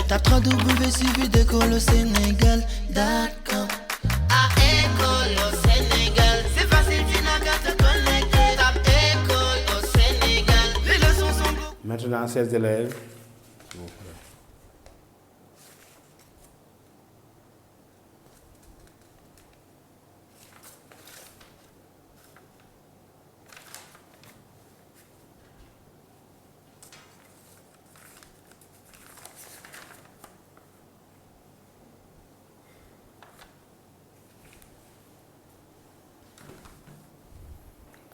Tape www.d'école au Sénégal.com. À école au Sénégal, c'est facile, tu n'as qu'à te connecter. Tape école au Sénégal, les leçons sont beaucoup. Maintenant, 16 élèves.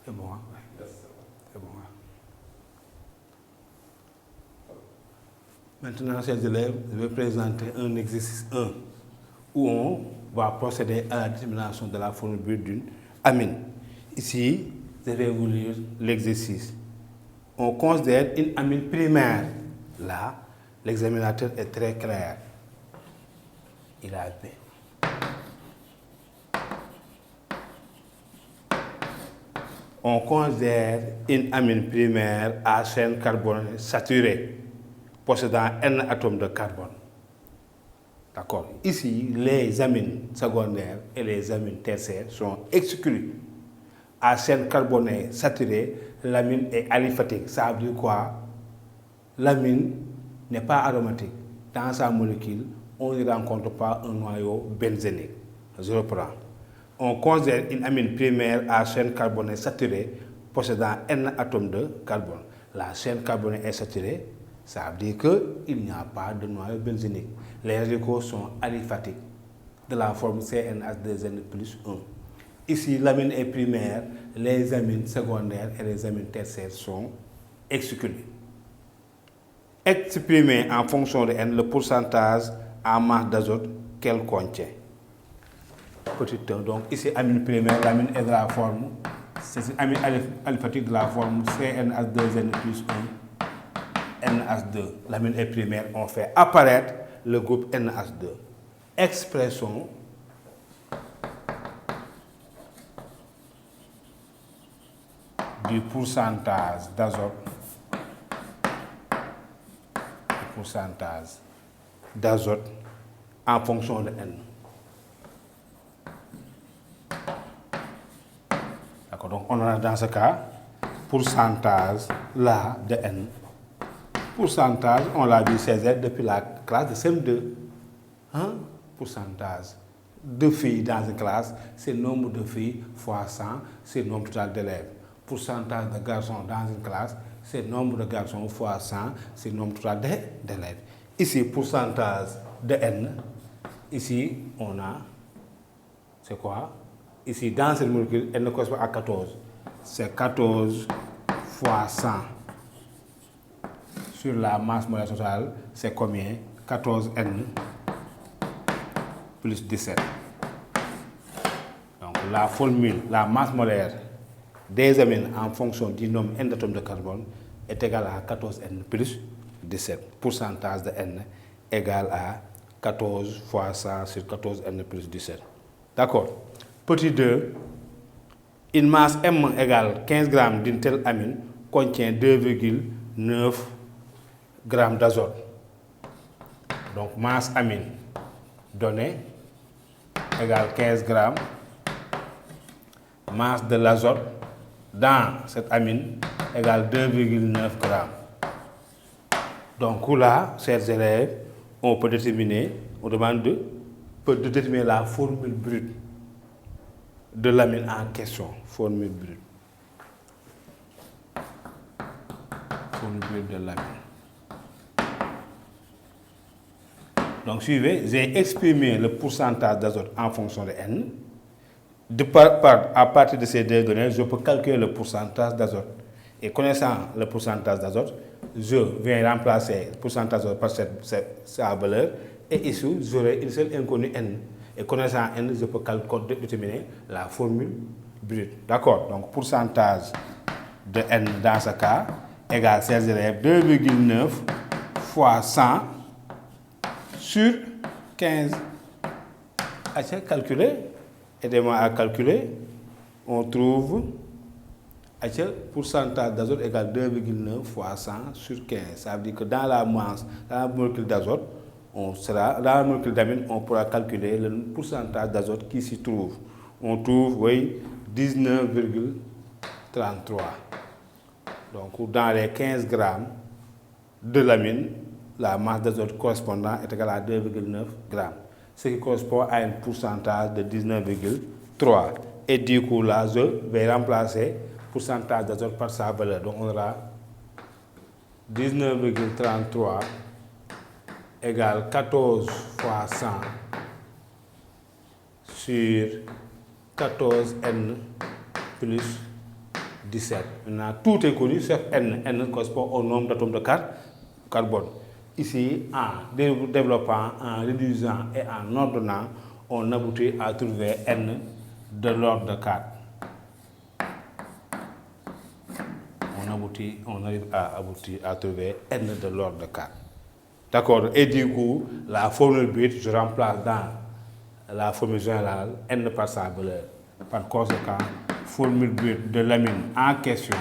C'est bon, hein? Ouais. C'est bon, hein? Maintenant, chers élèves, je vais présenter un exercice 1 où on va procéder à la détermination de la formule brute d'une amine. Ici, je vais vous lire l'exercice. On considère une amine primaire. Là, l'examinateur est très clair. Il a fait. On considère une amine primaire à chaîne carbone saturée, possédant N atomes de carbone. D'accord. Ici, les amines secondaires et les amines tertiaires sont exclus. À chaîne carbonée saturée, l'amine est aliphatique. Ça veut dire quoi? L'amine n'est pas aromatique. Dans sa molécule, on ne rencontre pas un noyau benzénique. Je reprends. On considère une amine primaire à chaîne carbonée saturée possédant N atomes de carbone. La chaîne carbonée est saturée, ça veut dire qu'il n'y a pas de noyau benzénique. Les radicaux sont aliphatiques de la forme CnH2n plus 1. Ici, l'amine est primaire, les amines secondaires et les amines tertiaires sont exclus. Exprimer en fonction de N le pourcentage en masse d'azote qu'elle contient. Petit 1. Donc ici, amine primaire, l'amine est de la forme, c'est une amine aliphatique de la forme CnH2n plus 1, NH2. L'amine est primaire, on fait apparaître le groupe NH2. Expression du pourcentage d'azote en fonction de N. D'accord, donc on a dans ce cas pourcentage là de N. Pourcentage, on l'a vu CZ depuis la classe de CM2. Hein? Pourcentage de filles dans une classe, c'est le nombre de filles fois 100, c'est le nombre total d'élèves. Pourcentage de garçons dans une classe, c'est le nombre de garçons fois 100, c'est le nombre total d'élèves. Ici, pourcentage de N. Ici, on a, c'est quoi? Ici, dans cette molécule, N correspond à 14. C'est 14 fois 100 sur la masse molaire totale, c'est combien? 14N plus 17. Donc la formule, la masse molaire des amines en fonction du nombre N d'atomes de carbone est égale à 14N plus 17. Pourcentage de N égale à 14 fois 100 sur 14N plus 17. D'accord. Petit 2, une masse M égale 15 grammes d'une telle amine contient 2,9 grammes d'azote. Donc masse amine donnée égale 15 grammes. Masse de l'azote dans cette amine égale 2,9 grammes. Donc là, chers élèves, on peut déterminer, on demande de déterminer la formule brute de l'amine en question. Formule brute. Formule brute de l'amine. Donc suivez, j'ai exprimé le pourcentage d'azote en fonction de N. À partir de ces deux données, je peux calculer le pourcentage d'azote. Et connaissant le pourcentage d'azote, je viens remplacer le pourcentage d'azote par sa valeur. Et ici, j'aurai une seule inconnue N. Et connaissant N, je peux déterminer la formule brute. D'accord? Donc pourcentage de N dans ce cas égale 16 élèves 2,9 fois 100 sur 15. Assez calculé. Aidez-moi à calculer. On trouve pourcentage d'azote égale 2,9 fois 100 sur 15. Ça veut dire que dans la masse, dans la molécule d'azote, on sera, dans la molécule d'amine, on pourra calculer le pourcentage d'azote qui s'y trouve. On trouve, oui, 19,33. Donc, dans les 15 grammes de l'amine, la masse d'azote correspondant est égale à 2,9 grammes, ce qui correspond à un pourcentage de 19,3. Et du coup, là, je vais remplacer le pourcentage d'azote par sa valeur. Donc, on aura 19,33 égale 14 fois 100 sur 14N plus 17. Maintenant, tout est connu sauf N. N correspond au nombre d'atomes de carbone. Ici, en développant, en réduisant et en ordonnant, on aboutit à trouver N de l'ordre de 4. On arrive à aboutir à trouver N de l'ordre de 4. D'accord? Et du coup, la formule brute, je remplace dans la formule générale N par sa valeur. Par conséquent, formule brute de l'amine en question,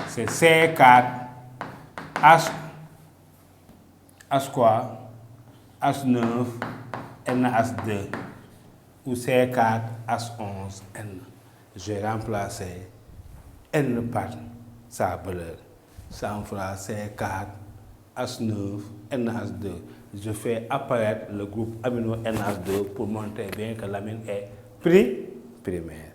c'est C4H quoi? H9 NH2 ou C4H11N. Je vais remplacer N par sa valeur. Ça en fera C4H9 NH2. Je fais apparaître le groupe amino NH2 pour montrer bien que l'amine est primaire.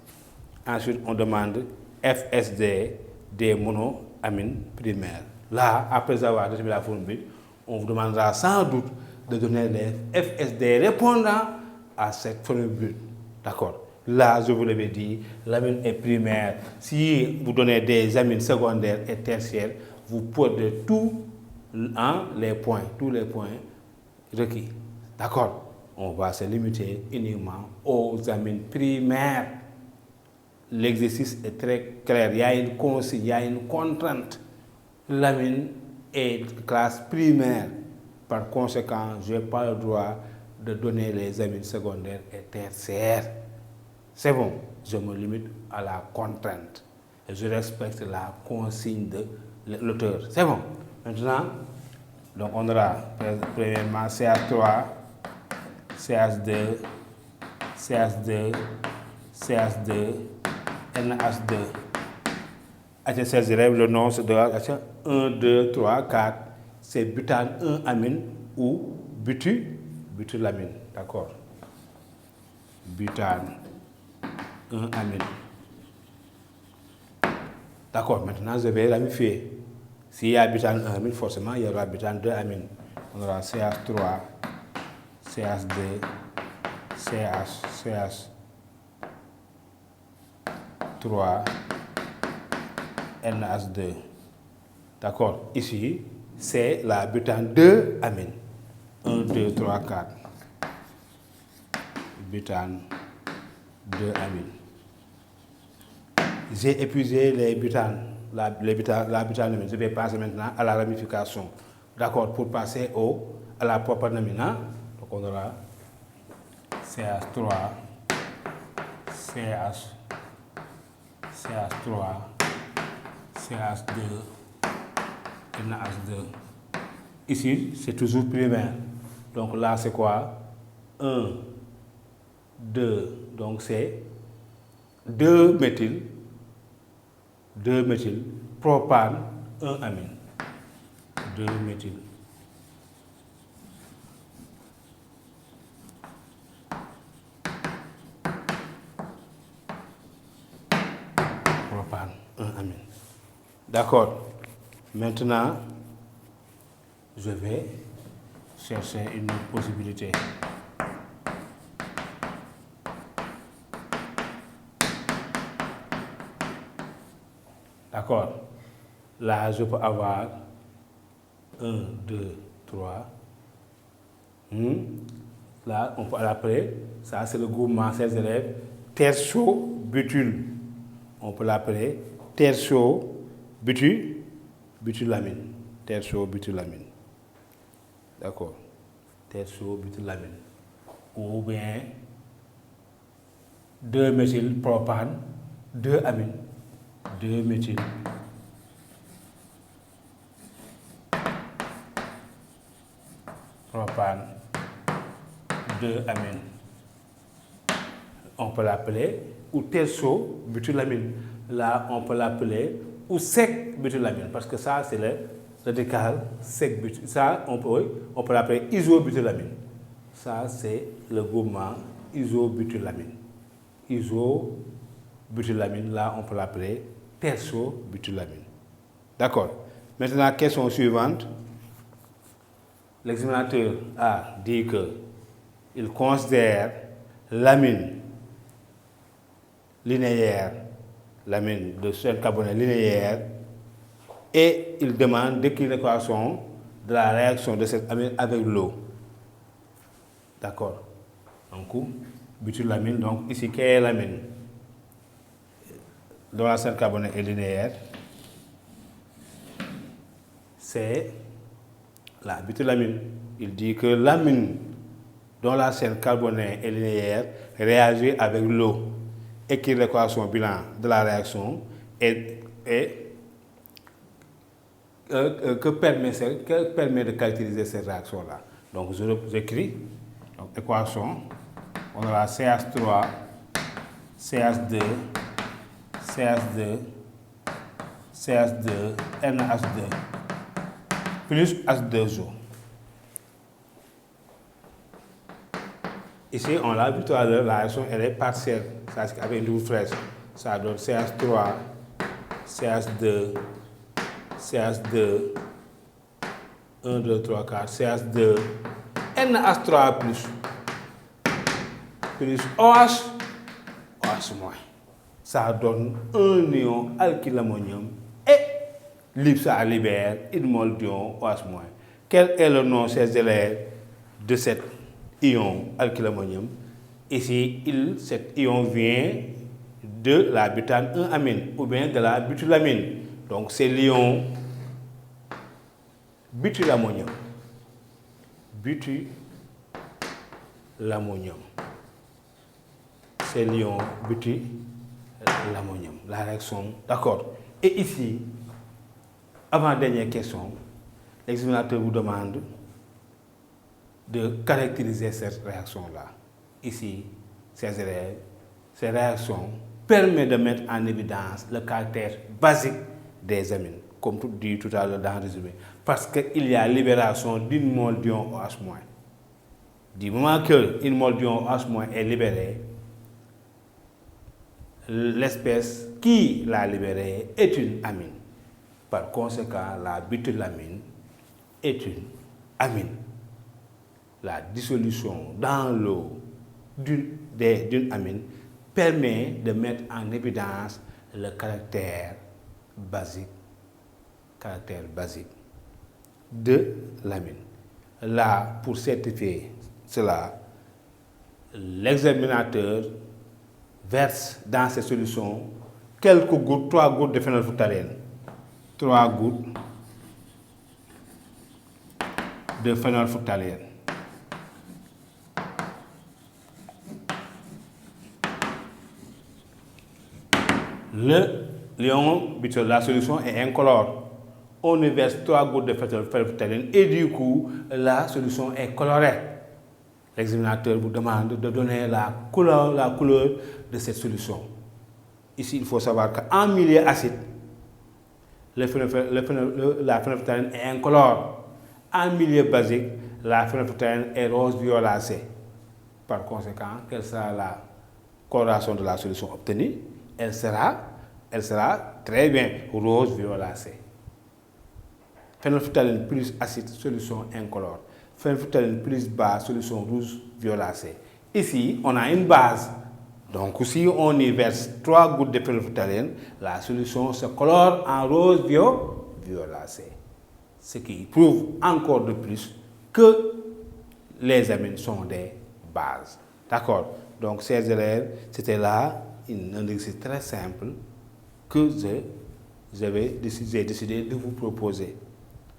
Ensuite, on demande FSD des monoamines primaires. Là, après avoir déterminé la formule, on vous demandera sans doute de donner les FSD répondant à cette formule brute. D'accord? Là, je vous l'avais dit, l'amine est primaire. Si vous donnez des amines secondaires et tertiaires, vous perdez tous les points requis. D'accord? On va se limiter uniquement aux amines primaires. L'exercice est très clair. Il y a une consigne, il y a une contrainte. L'amine est classe primaire. Par conséquent, je n'ai pas le droit de donner les amines secondaires et tertiaires. C'est bon, je me limite à la contrainte. Et je respecte la consigne de l'auteur. C'est bon. Maintenant, donc on aura premièrement CH3, CH2, NH2. Le nom c'est 1, 2, 3, 4. C'est butane 1 amine ou butylamine. D'accord? Butane 1 amine. D'accord, maintenant je vais ramifier. S'il y a butane 1 amine, forcément il y aura butane 2 amine. On aura CH3, CH2, CH3, NH2. D'accord, ici c'est la butane 2 amine. 1, 2, 3, 4. Butane 2 amine. J'ai épuisé les butanes, la butanamine. Je vais passer maintenant à la ramification. D'accord, pour passer à la propanamine. Donc on aura CH3, CH3, CH2, NH2. Ici, c'est toujours primaire. Donc là, c'est quoi? 1, 2. Donc c'est 2 méthyl, propane, 1 amine. 2 méthyl. Propane, 1 amine. D'accord. Maintenant, je vais chercher une autre possibilité. D'accord. Là, je peux avoir 1, 2, 3. Là, on peut l'appeler, ça c'est le groupement, ces élèves, tertiobutyle. On peut l'appeler tertiobutylamine. Tertiobutylamine. D'accord. Tertiobutylamine. Ou bien 2 méthylpropane, 2 amine. 2 méthyl propane 2-amine. On peut l'appeler ou terso-butylamine. Là, on peut l'appeler ou sec-butylamine parce que ça, c'est le radical sec-butylamine. Ça, on peut l'appeler isobutylamine. Ça, c'est le groupement isobutylamine. Isobutylamine, là, on peut l'appeler terso-butylamine. D'accord. Maintenant, question suivante. L'examinateur a dit qu'il considère l'amine linéaire, l'amine de chaîne carbonée linéaire, et il demande d'écrire l'équation de la réaction de cette amine avec l'eau. D'accord. Donc, butylamine, donc ici, quelle est l'amine dont la chaîne carbonée est linéaire? C'est la butylamine. Il dit que l'amine dont la chaîne carbonée est linéaire réagit avec l'eau. Écrire l'équation bilan de la réaction et que permet de caractériser cette réaction-là. Donc, j'écris l'équation. On aura CH3, CH2, CH2, CH2, NH2, plus H2O. Ici, on l'a vu tout à l'heure, la réaction elle est partielle, c'est avec une double flèche. Ça donne CH3, CH2, CH2, 1, 2, 3, 4, CH2, NH3 plus OH, OH-. Ça donne un ion alkylammonium et ça libère une mole d'ion OH-. Quel est le nom, chers élèves, de cet ion alkylammonium? Ici, cet ion vient de la butane 1-amine ou bien de la butylamine. Donc, c'est l'ion butylammonium. Butylammonium. C'est l'ion butylammonium. La réaction, d'accord. Et ici, avant-dernière question, l'examinateur vous demande de caractériser cette réaction-là. Ici, ces élèves, ces réactions permettent de mettre en évidence le caractère basique des amines, comme tout dit tout à l'heure dans le résumé, parce qu'il y a libération d'une mole d'ion OH-. Du moment qu'une mole d'ion OH- est libérée, l'espèce qui l'a libérée est une amine. Par conséquent, la butylamine est une amine. La dissolution dans l'eau d'une amine permet de mettre en évidence le caractère basique de l'amine. Là, pour certifier cela, l'examinateur verse dans cette solution quelques gouttes, 3 gouttes de phénylphtalène. 3 gouttes de phénylphtalène. La solution est incolore. On y verse 3 gouttes de phénylphtalène et du coup, la solution est colorée. L'examinateur vous demande de donner la couleur de cette solution. Ici, il faut savoir qu'en milieu acide, la phénylphtalène est incolore. En milieu basique, la phénylphtalène est rose violacée. Par conséquent, quelle sera la coloration de la solution obtenue? Elle sera très bien rose violacée. Phénylphtalène plus acide, solution incolore. Phénylphtalène plus base, solution rouge violacée. Ici, on a une base. Donc, si on y verse 3 gouttes de phénylphtalène, la solution se colore en rose violacée. Ce qui prouve encore de plus que les amines sont des bases. D'accord? Donc, chers élèves, c'était là un exercice très simple que j'ai décidé de vous proposer.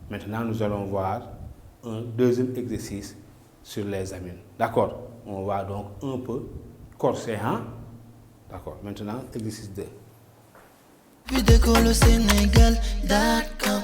Maintenant, nous allons voir un deuxième exercice sur les amines. D'accord? On va donc un peu corser, hein? D'accord. Maintenant, exercice 2. Vidéo au Sénégal.com